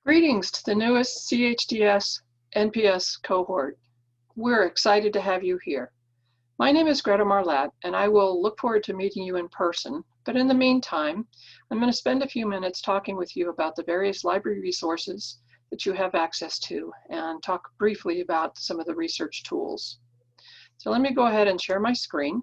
Greetings to the newest CHDS NPS cohort. We're excited to have you here. My name is Greta Marlatt, and I will look forward to meeting you in person. But in the meantime, I'm going to spend a few minutes talking with you about the various library resources that you have access to and talk briefly about some of the research tools. So let me go ahead and share my screen.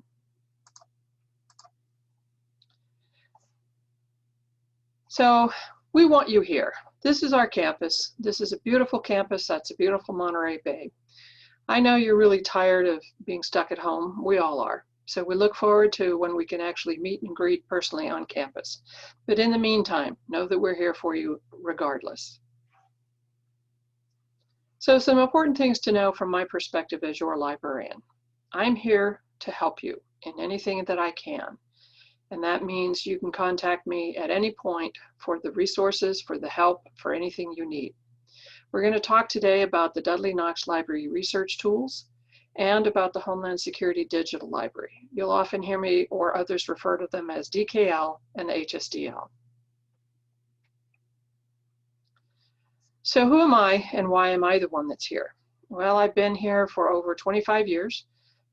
So we want you here. This is our campus. This is a beautiful campus. That's a beautiful Monterey Bay. I know you're really tired of being stuck at home. We all are. So we look forward to when we can actually meet and greet personally on campus. But in the meantime, know that we're here for you regardless. So some important things to know from my perspective as your librarian. I'm here to help you in anything that I can. And that means you can contact me at any point for the resources, for the help, for anything you need. We're going to talk today about the Dudley Knox Library research tools and about the Homeland Security Digital Library. You'll often hear me or others refer to them as DKL and HSDL. So who am I and why am I the one that's here? Well, I've been here for over 25 years.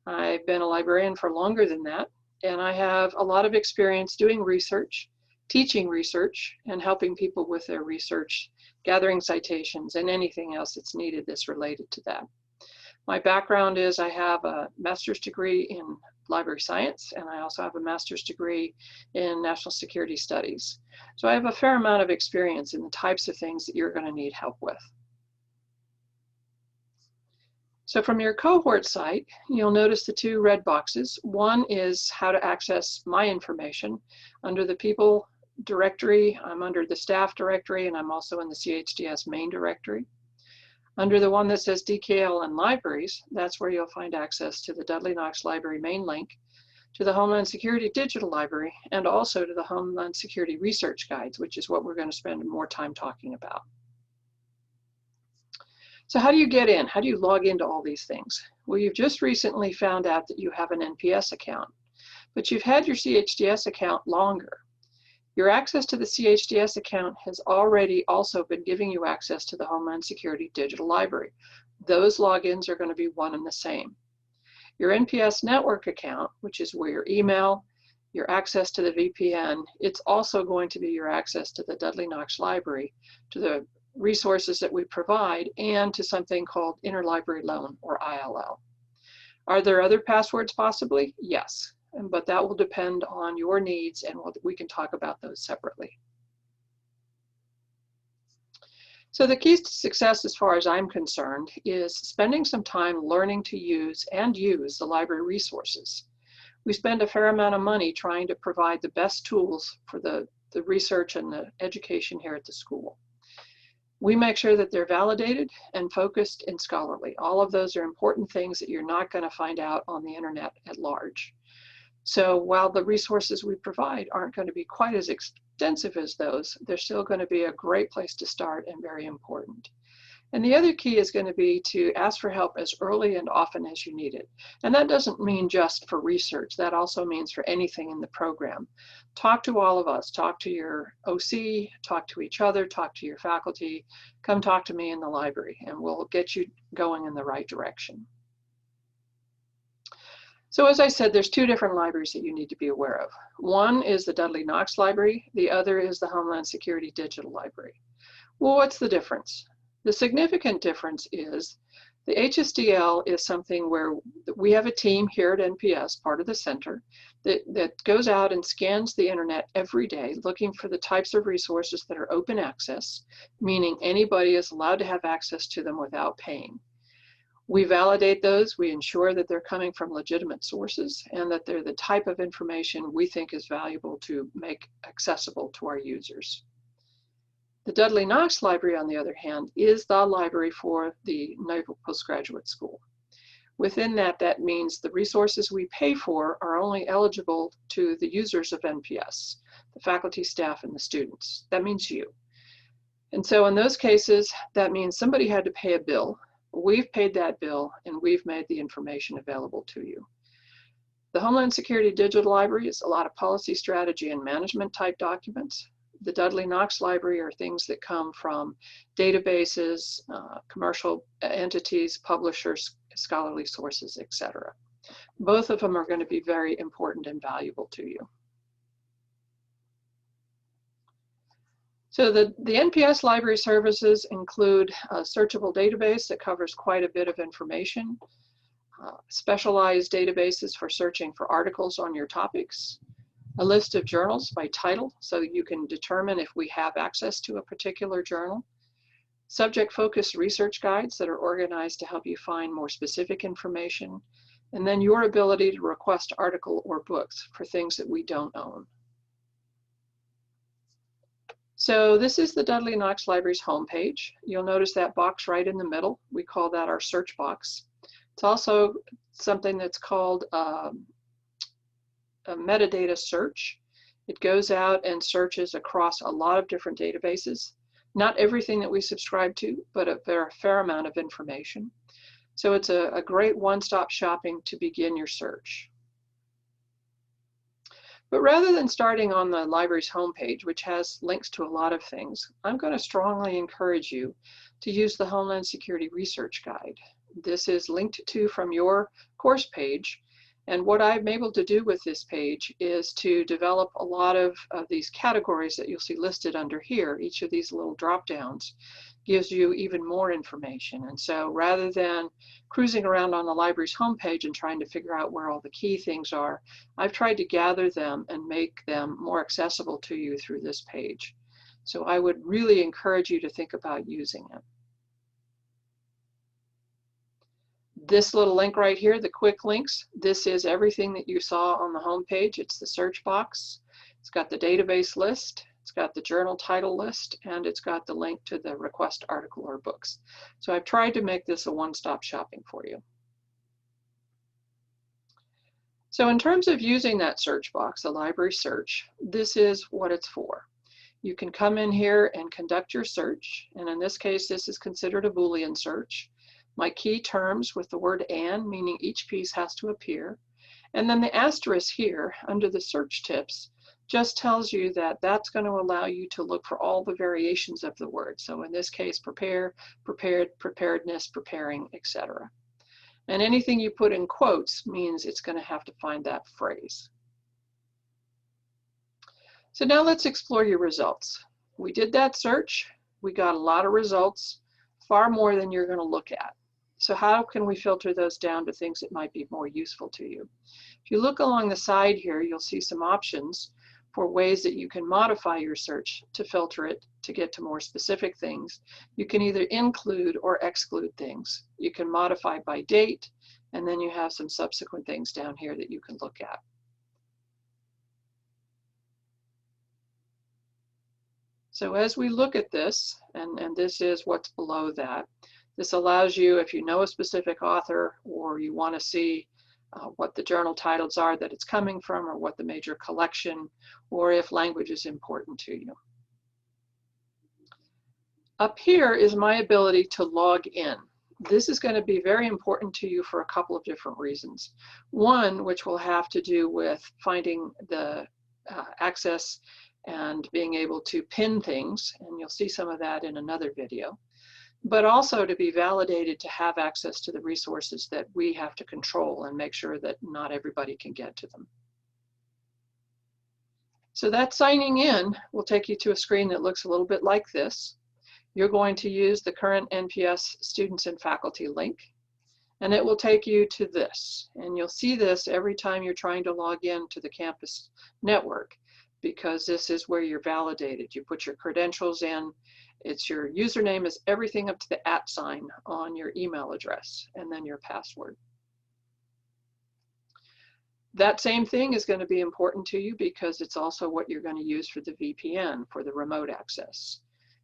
I've been a librarian for longer than that. And I have a lot of experience doing research, teaching research, and helping people with their research, gathering citations, and anything else that's needed that's related to that. My background is I have a master's degree in library science, and I also have a master's degree in national security studies. So I have a fair amount of experience in the types of things that you're going to need help with. So from your cohort site, you'll notice the two red boxes. One is how to access my information. Under the people directory, I'm under the staff directory, and I'm also in the CHDS main directory. Under the one that says DKL and libraries, that's where you'll find access to the Dudley Knox Library main link, to the Homeland Security Digital Library, and also to the Homeland Security Research Guides, which is what we're going to spend more time talking about. So how do you get in? How do you log into all these things? Well, you've just recently found out that you have an NPS account, but you've had your CHDS account longer. Your access to the CHDS account has already also been giving you access to the Homeland Security Digital Library. Those logins are going to be one and the same. Your NPS network account, which is where your email, your access to the VPN, it's also going to be your access to the Dudley Knox Library, to the resources that we provide, and to something called Interlibrary Loan, or ILL. Are there other passwords possibly? Yes, but that will depend on your needs, and we can talk about those separately. So the keys to success, as far as I'm concerned, is spending some time learning to use the library resources. We spend a fair amount of money trying to provide the best tools for the research and the education here at the school. We make sure that they're validated and focused and scholarly. All of those are important things that you're not going to find out on the internet at large. So while the resources we provide aren't going to be quite as extensive as those, they're still going to be a great place to start and very important. And the other key is going to be to ask for help as early and often as you need it. And that doesn't mean just for research. That also means for anything in the program. Talk to all of us. Talk to your OC, talk to each other, talk to your faculty. Come talk to me in the library, and we'll get you going in the right direction. So as I said, there's two different libraries that you need to be aware of. One is the Dudley Knox Library. The other is the Homeland Security Digital Library. Well, what's the difference? The significant difference is the HSDL is something where we have a team here at NPS, part of the center, that goes out and scans the internet every day looking for the types of resources that are open access, meaning anybody is allowed to have access to them without paying. We validate those, we ensure that they're coming from legitimate sources and that they're the type of information we think is valuable to make accessible to our users. The Dudley Knox Library, on the other hand, is the library for the Naval Postgraduate School. Within that, that means the resources we pay for are only eligible to the users of NPS, the faculty, staff, and the students. That means you. And so in those cases, that means somebody had to pay a bill. We've paid that bill, and we've made the information available to you. The Homeland Security Digital Library is a lot of policy, strategy, and management type documents. The Dudley Knox Library are things that come from databases, commercial entities, publishers, scholarly sources, etc. Both of them are going to be very important and valuable to you. So the NPS library services include a searchable database that covers quite a bit of information, specialized databases for searching for articles on your topics, a list of journals by title so you can determine if we have access to a particular journal, subject-focused research guides that are organized to help you find more specific information, and then your ability to request article or books for things that we don't own. So this is the Dudley Knox Library's homepage. You'll notice that box right in the middle. We call that our search box. It's also something that's called a metadata search. It goes out and searches across a lot of different databases. Not everything that we subscribe to, but a fair amount of information. So it's a great one-stop shopping to begin your search. But rather than starting on the library's homepage, which has links to a lot of things, I'm going to strongly encourage you to use the Homeland Security Research Guide. This is linked to from your course page, and what I'm able to do with this page is to develop a lot of these categories that you'll see listed under here. Each of these little drop downs gives you even more information. And so rather than cruising around on the library's homepage and trying to figure out where all the key things are, I've tried to gather them and make them more accessible to you through this page. So I would really encourage you to think about using it. This little link right here, the quick links, this is everything that you saw on the homepage. It's the search box. It's got the database list. It's got the journal title list, and it's got the link to the request article or books. So I've tried to make this a one-stop shopping for you. So in terms of using that search box, the library search, this is what it's for. You can come in here and conduct your search, and in this case, this is considered a Boolean search. My key terms with the word "and," meaning each piece has to appear. And then the asterisk here under the search tips just tells you that that's going to allow you to look for all the variations of the word. So in this case, prepare, prepared, preparedness, preparing, etc. And anything you put in quotes means it's going to have to find that phrase. So now let's explore your results. We did that search. We got a lot of results, far more than you're going to look at. So how can we filter those down to things that might be more useful to you? If you look along the side here, you'll see some options for ways that you can modify your search to filter it to get to more specific things. You can either include or exclude things. You can modify by date, and then you have some subsequent things down here that you can look at. So as we look at this, and this is what's below that, this allows you, if you know a specific author or you want to see what the journal titles are that it's coming from, or what the major collection, or if language is important to you. Up here is my ability to log in. This is going to be very important to you for a couple of different reasons. One, which will have to do with finding the access and being able to pin things, and you'll see some of that in another video, but also to be validated to have access to the resources that we have to control and make sure that not everybody can get to them. So that signing in will take you to a screen that looks a little bit like this. You're going to use the current NPS students and faculty link, and it will take you to this. And you'll see this every time you're trying to log in to the campus network, because this is where you're validated. You put your credentials in. It's your username is everything up to the @ sign on your email address, and then your password. That same thing is going to be important to you because it's also what you're going to use for the VPN, for the remote access.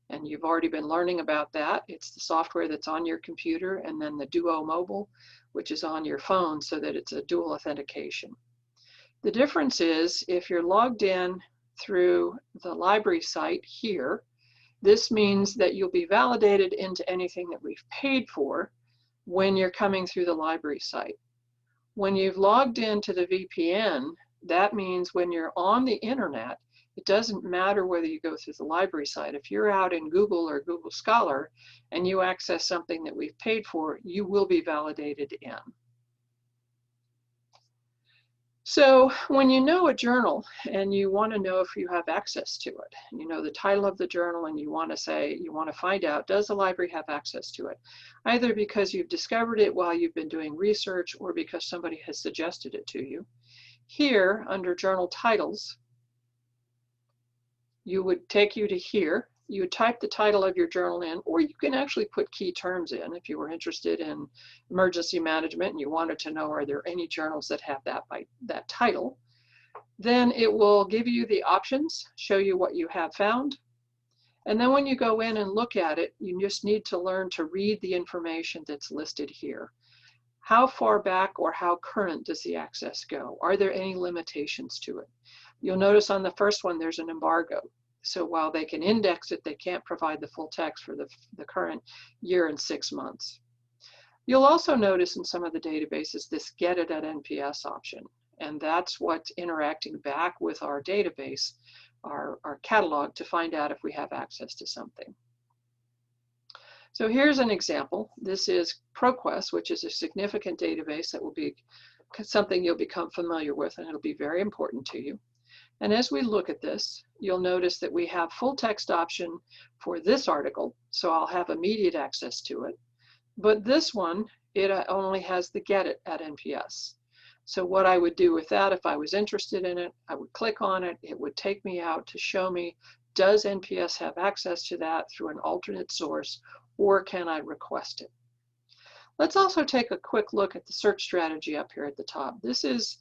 And you've already been learning about that. It's the software that's on your computer, and then the Duo Mobile, which is on your phone, so that it's a dual authentication. The difference is if you're logged in through the library site here, this means that you'll be validated into anything that we've paid for when you're coming through the library site. When you've logged into the VPN, that means when you're on the internet, It doesn't matter whether you go through the library site. If you're out in Google or Google Scholar and you access something that we've paid for, you will be validated in. So when you know a journal and you want to know if you have access to it, you know the title of the journal and you want to find out, does the library have access to it? Either because you've discovered it while you've been doing research or because somebody has suggested it to you. Here, under journal titles, you would take you to here. You would type the title of your journal in, or you can actually put key terms in if you were interested in emergency management and you wanted to know, are there any journals that have that title? Then it will give you the options, show you what you have found. And then when you go in and look at it, you just need to learn to read the information that's listed here. How far back or how current does the access go? Are there any limitations to it? You'll notice on the first one, there's an embargo. So while they can index it, they can't provide the full text for the current year and 6 months. You'll also notice in some of the databases this get it at NPS option. And that's what's interacting back with our database, our catalog, to find out if we have access to something. So here's an example. This is ProQuest, which is a significant database that will be something you'll become familiar with, and it'll be very important to you. And as we look at this, you'll notice that we have full text option for this article, so I'll have immediate access to it. But this one, it only has the get it at NPS. So what I would do with that, if I was interested in it, I would click on it. It would take me out to show me, does NPS have access to that through an alternate source, or can I request it? Let's also take a quick look at the search strategy up here at the top. This is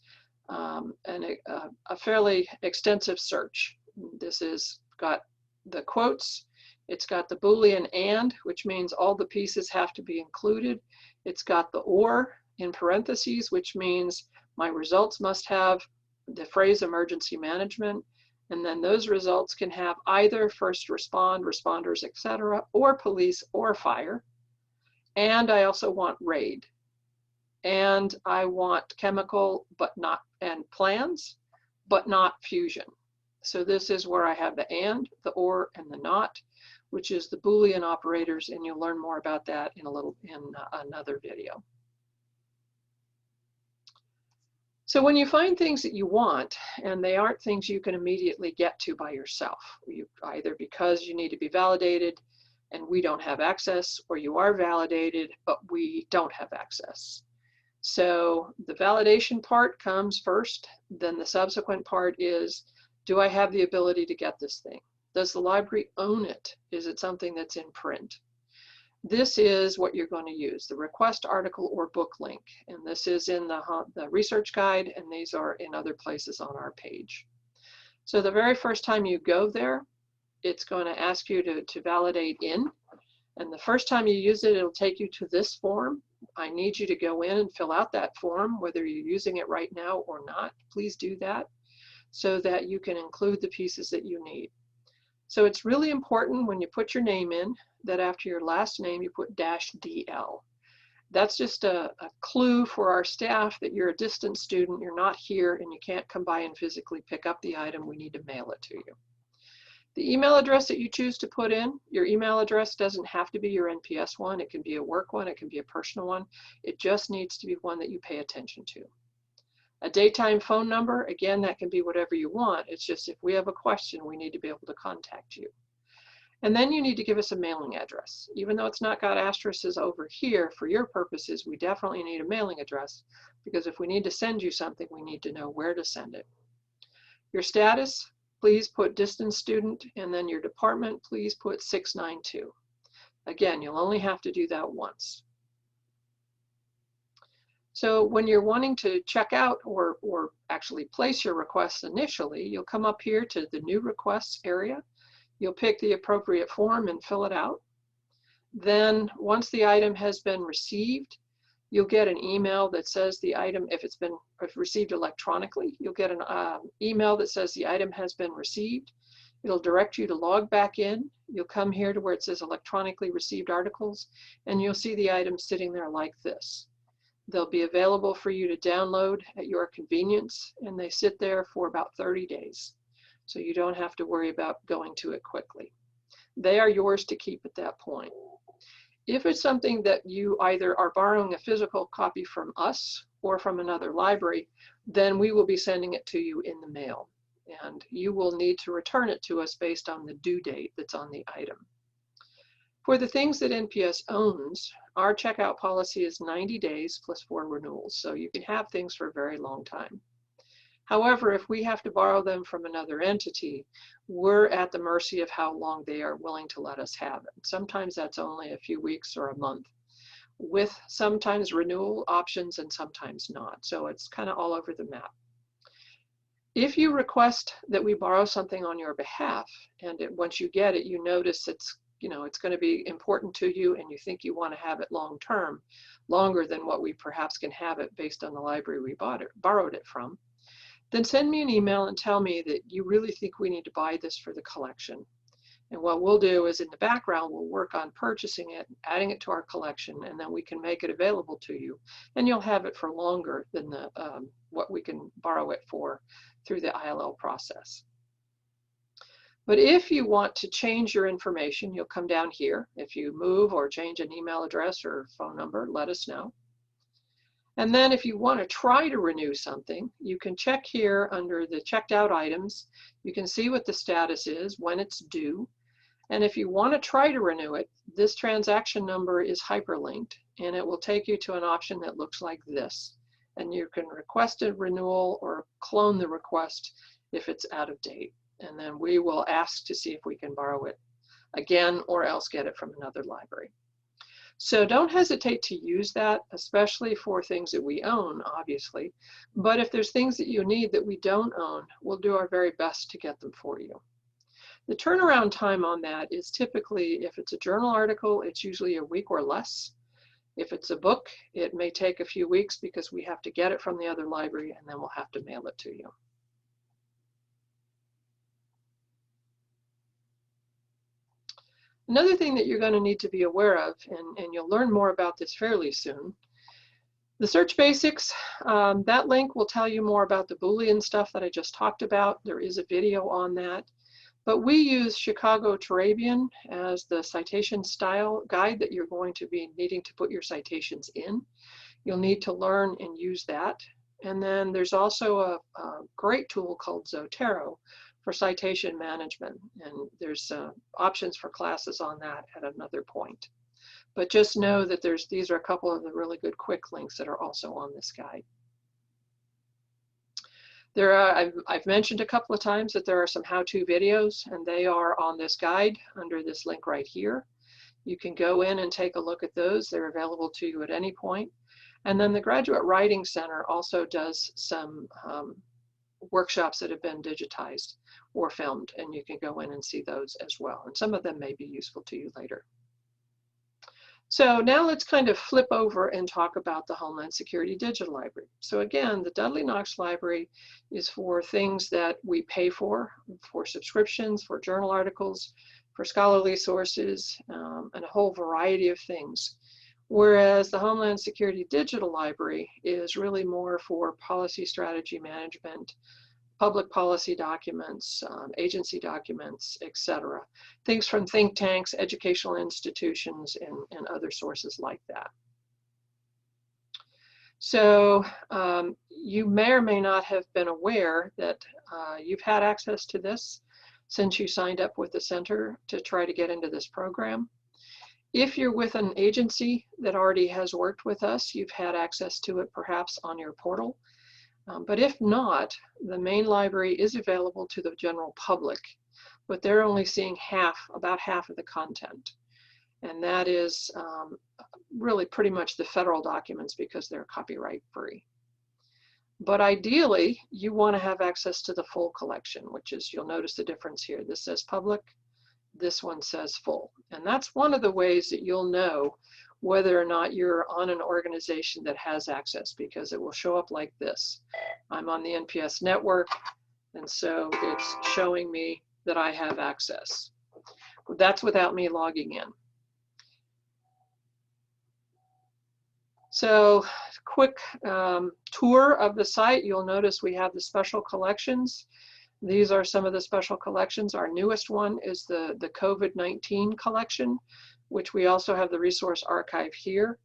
a fairly extensive search. This has got the quotes, it's got the Boolean and, which means all the pieces have to be included. It's got the or in parentheses, which means my results must have the phrase emergency management, and then those results can have either first respond, responders, etc., or police or fire. And I also want RAID. And I want chemical, but not, and plans, but not fusion. So this is where I have the and, the or, and the not, which is the Boolean operators, and you'll learn more about that in another video. So when you find things that you want, and they aren't things you can immediately get to by yourself, either because you need to be validated and we don't have access, or you are validated, but we don't have access. So the validation part comes first, then the subsequent part is, do I have the ability to get this thing? Does the library own it? Is it something that's in print? This is what you're going to use, the request article or book link. And this is in the research guide, and these are in other places on our page. So the very first time you go there, it's going to ask you to validate in. And the first time you use it, it'll take you to this form. I need you to go in and fill out that form, whether you're using it right now or not. Please do that so that you can include the pieces that you need. So it's really important when you put your name in that after your last name, you put -DL. That's just a clue for our staff that you're a distant student, you're not here, and you can't come by and physically pick up the item. We need to mail it to you. The email address that you choose to put in, your email address doesn't have to be your NPS one. It can be a work one. It can be a personal one. It just needs to be one that you pay attention to. A daytime phone number, again, that can be whatever you want. It's just if we have a question, we need to be able to contact you. And then you need to give us a mailing address. Even though it's not got asterisks over here, for your purposes, we definitely need a mailing address, because if we need to send you something, we need to know where to send it. Your status, please put distance student, and then your department, please put 692. Again, you'll only have to do that once. So when you're wanting to check out or actually place your request initially, you'll come up here to the new requests area. You'll pick the appropriate form and fill it out. Then once the item has been received, you'll get an email that says the item, if received electronically, you'll get an email that says the item has been received. It'll direct you to log back in. You'll come here to where it says electronically received articles, and you'll see the items sitting there like this. They'll be available for you to download at your convenience, and they sit there for about 30 days. so you don't have to worry about going to it quickly. They are yours to keep at that point. If it's something that you either are borrowing a physical copy from us or from another library, then we will be sending it to you in the mail, and you will need to return it to us based on the due date that's on the item. For the things that NPS owns, our checkout policy is 90 days plus 4 renewals, so you can have things for a very long time. However, if we have to borrow them from another entity, we're at the mercy of how long they are willing to let us have it. Sometimes that's only a few weeks or a month, with sometimes renewal options and sometimes not. So it's kind of all over the map. If you request that we borrow something on your behalf, and once you get it, you notice it's going to be important to you and you think you want to have it long term, longer than what we perhaps can have it based on the library we borrowed it from, then send me an email and tell me that you really think we need to buy this for the collection. And what we'll do is in the background, we'll work on purchasing it, adding it to our collection, and then we can make it available to you. And you'll have it for longer than what we can borrow it for through the ILL process. But if you want to change your information, you'll come down here. If you move or change an email address or phone number, let us know. And then if you want to try to renew something, you can check here under the checked out items. You can see what the status is, when it's due. And if you want to try to renew it, this transaction number is hyperlinked, and it will take you to an option that looks like this. And you can request a renewal or clone the request if it's out of date. And then we will ask to see if we can borrow it again or else get it from another library. So don't hesitate to use that, especially for things that we own, obviously. But if there's things that you need that we don't own, we'll do our very best to get them for you. The turnaround time on that is typically, if it's a journal article, it's usually a week or less. If it's a book, it may take a few weeks because we have to get it from the other library and then we'll have to mail it to you. Another thing that you're going to need to be aware of, and you'll learn more about this fairly soon, the Search Basics, that link will tell you more about the Boolean stuff that I just talked about. There is a video on that. But we use Chicago Turabian as the citation style guide that you're going to be needing to put your citations in. You'll need to learn and use that. And then there's also a great tool called Zotero for citation management, and there's options for classes on that at another point. But just know that these are a couple of the really good quick links that are also on this guide. I've mentioned a couple of times that there are some how-to videos, and they are on this guide under this link right here. You can go in and take a look at those. They're available to you at any point. And then the Graduate Writing Center also does some workshops that have been digitized or filmed, and you can go in and see those as well. And some of them may be useful to you later. So now let's kind of flip over and talk about the Homeland Security Digital Library. So again, the Dudley Knox Library is for things that we pay for subscriptions, for journal articles, for scholarly sources, and a whole variety of things. Whereas the Homeland Security Digital Library is really more for policy strategy management, public policy documents, agency documents, etc. Things from think tanks, educational institutions, and other sources like that. So you may or may not have been aware that you've had access to this since you signed up with the center to try to get into this program. If you're with an agency that already has worked with us, you've had access to it perhaps on your portal. But if not, the main library is available to the general public, but they're only seeing about half of the content. And that is really pretty much the federal documents because they're copyright free. But ideally, you want to have access to the full collection, which is, you'll notice the difference here. This says public, this one says full. And that's one of the ways that you'll know whether or not you're on an organization that has access, because it will show up like this. I'm on the NPS network, and so it's showing me that I have access. That's without me logging in. So quick tour of the site. You'll notice we have the special collections. These are some of the special collections. Our newest one is the COVID-19 collection, which we also have the resource archive here.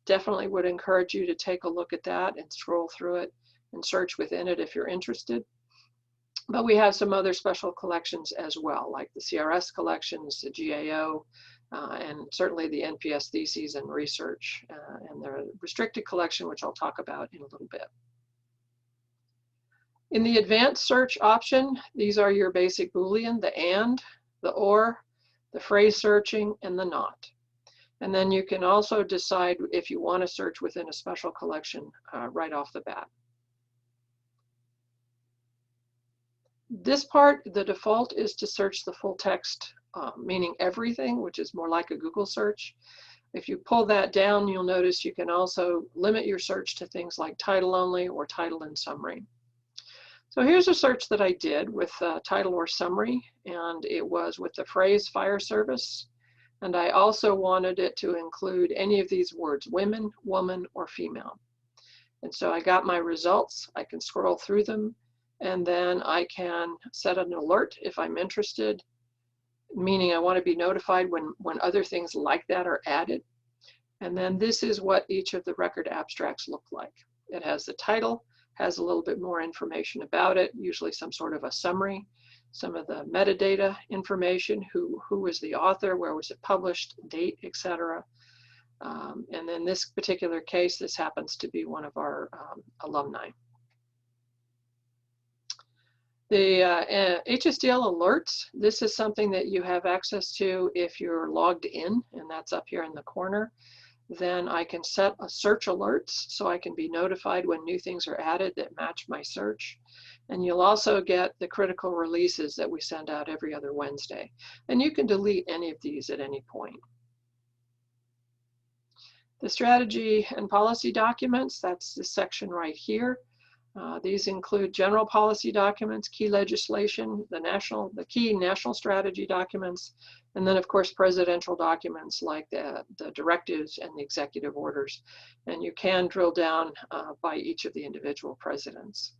Definitely would encourage you to take a look at that and scroll through it and search within it if you're interested. But we have some other special collections as well, like the CRS collections, the GAO, and certainly the NPS theses and research, and the restricted collection, which I'll talk about in a little bit. In the advanced search option, these are your basic Boolean, the and, the or, the phrase searching, and the not. And then you can also decide if you want to search within a special collection right off the bat. This part, the default is to search the full text, meaning everything, which is more like a Google search. If you pull that down, you'll notice you can also limit your search to things like title only or title and summary. So here's a search that I did with title or summary, and it was with the phrase fire service. And I also wanted it to include any of these words, women, woman, or female. And so I got my results. I can scroll through them, and then I can set an alert if I'm interested, meaning I want to be notified when other things like that are added. And then this is what each of the record abstracts look like. It has the title, has a little bit more information about it, usually some sort of a summary, some of the metadata information, who was the author, where was it published, date, etc. And in this particular case, this happens to be one of our alumni. The HSDL alerts, this is something that you have access to if you're logged in, and that's up here in the corner. Then I can set a search alerts so I can be notified when new things are added that match my search. And you'll also get the critical releases that we send out every other Wednesday. And you can delete any of these at any point. The strategy and policy documents, that's this section right here. These include general policy documents, key legislation, the key national strategy documents, and then of course presidential documents like the directives and the executive orders. And you can drill down by each of the individual presidents.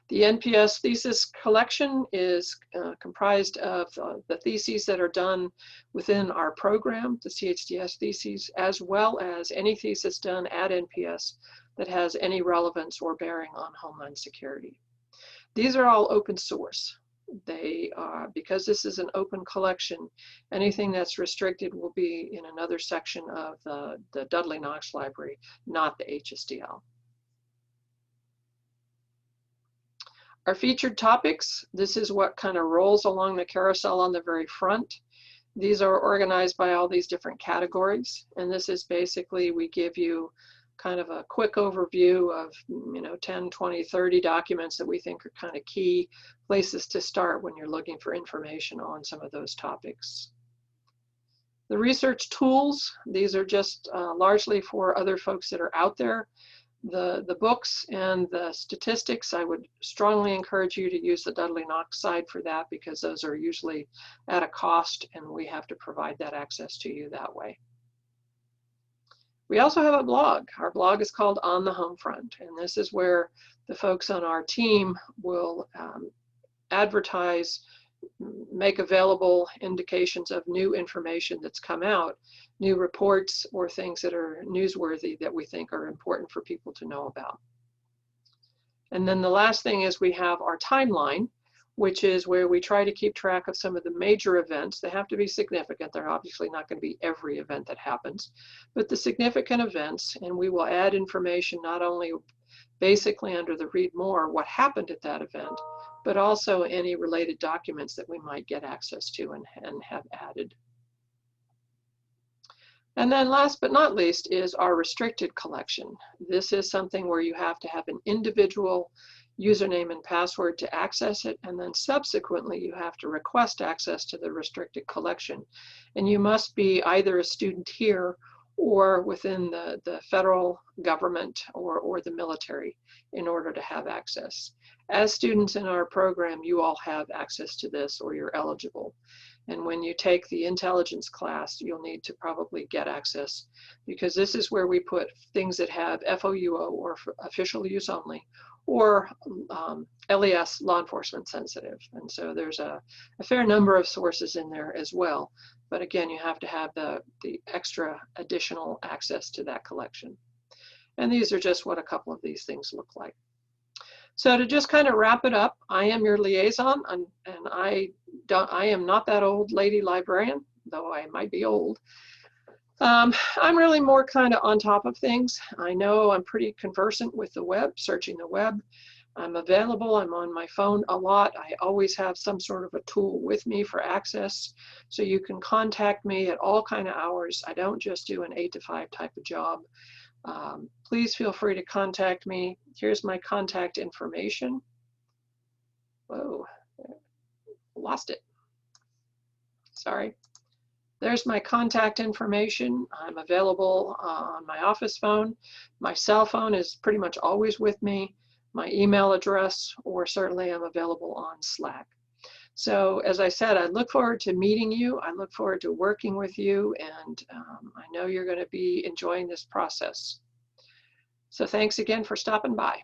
The NPS thesis collection is comprised of the theses that are done within our program, the CHDS theses, as well as any thesis done at NPS that has any relevance or bearing on Homeland Security. These are all open source. They are, because this is an open collection, anything that's restricted will be in another section of the Dudley Knox library, not the HSDL. Our featured topics, this is what kind of rolls along the carousel on the very front. These are organized by all these different categories, and this is basically, we give you kind of a quick overview of 10, 20, 30 documents that we think are kind of key places to start when you're looking for information on some of those topics. The research tools, these are just largely for other folks that are out there. The books and the statistics, I would strongly encourage you to use the Dudley Knox side for that, because those are usually at a cost and we have to provide that access to you that way. We also have a blog. Our blog is called On the Home Front, and this is where the folks on our team will advertise, make available indications of new information that's come out, new reports or things that are newsworthy that we think are important for people to know about. And then the last thing is we have our timeline, which is where we try to keep track of some of the major events. They have to be significant. They're obviously not going to be every event that happens, but the significant events, and we will add information not only basically under the read more, what happened at that event, but also any related documents that we might get access to and have added. And then last but not least is our restricted collection. This is something where you have to have an individual username and password to access it, and then subsequently you have to request access to the restricted collection. And you must be either a student here or within the federal government or the military in order to have access. As students in our program, you all have access to this, or you're eligible. And when you take the intelligence class, you'll need to probably get access, because this is where we put things that have FOUO, or official use only, or LES, law enforcement sensitive. And so there's a fair number of sources in there as well. But again, you have to have the extra additional access to that collection. And these are just what a couple of these things look like. So to just kind of wrap it up, I am your liaison, and I am not that old lady librarian, though I might be old. I'm really more kind of on top of things. I know I'm pretty conversant with the web, searching the web. I'm available, I'm on my phone a lot. I always have some sort of a tool with me for access. So you can contact me at all kind of hours. I don't just do an 8 to 5 type of job. Please feel free to contact me. Here's my contact information. Whoa, lost it. Sorry. There's my contact information. I'm available on my office phone. My cell phone is pretty much always with me. My email address, or certainly I'm available on Slack. So as I said, I look forward to meeting you. I look forward to working with you, and I know you're going to be enjoying this process. So thanks again for stopping by.